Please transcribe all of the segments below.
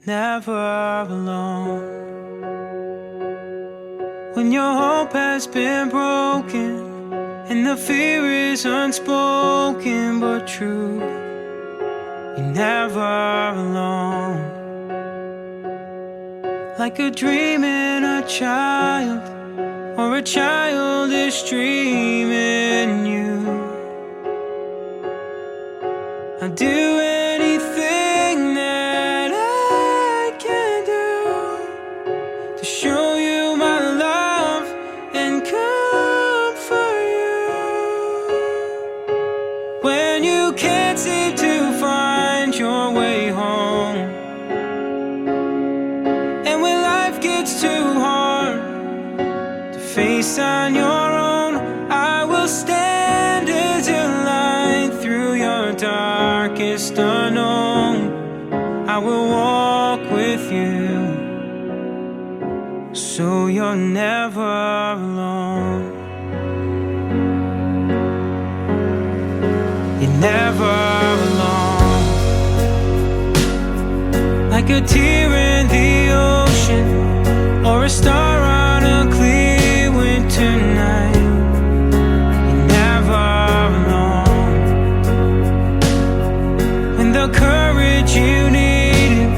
never alone. When your hope has been broken and the fear is unspoken but true, you're never alone. Like a dream in a child, or a childish dream in you. I'll do anything that I can do to show you my love and comfort you. When you can't seem to find your way home, and when life gets too hard to face on your own, I will stand as your light through your darkest unknown. I will walk with you, so you're never alone. You're never alone. Like a tear in the ocean, or a star on a clear winter night, you're never alone. When the courage you needed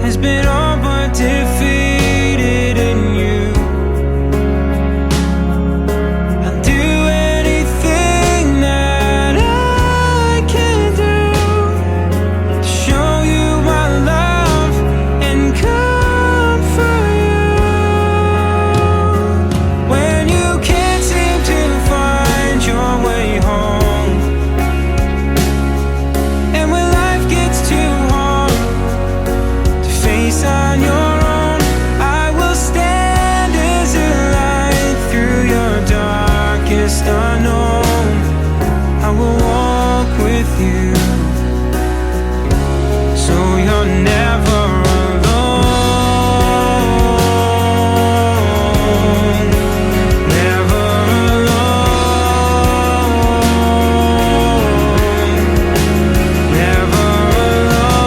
has been all but defeated in you, I'll do anything that I can do to show you my love and comfort you. When you can't seem to find your way home, and when life gets too hard to face on your own, I will stand as a light through your darkest unknown. I will walk with you, so you're never alone. Never alone. Never alone.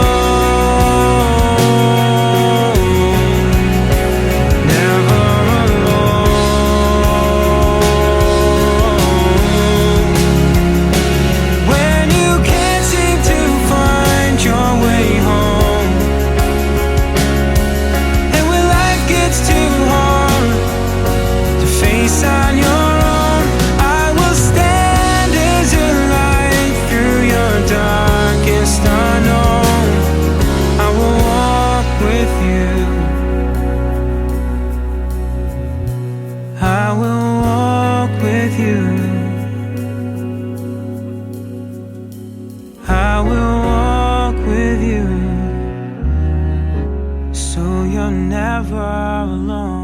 Never alone. When you can't seem to find your way home, and when life gets too hard to face on your own, I will stand as a light through your darkest unknown. I will walk with you. I will walk with you. I will walk with you, so you're never alone.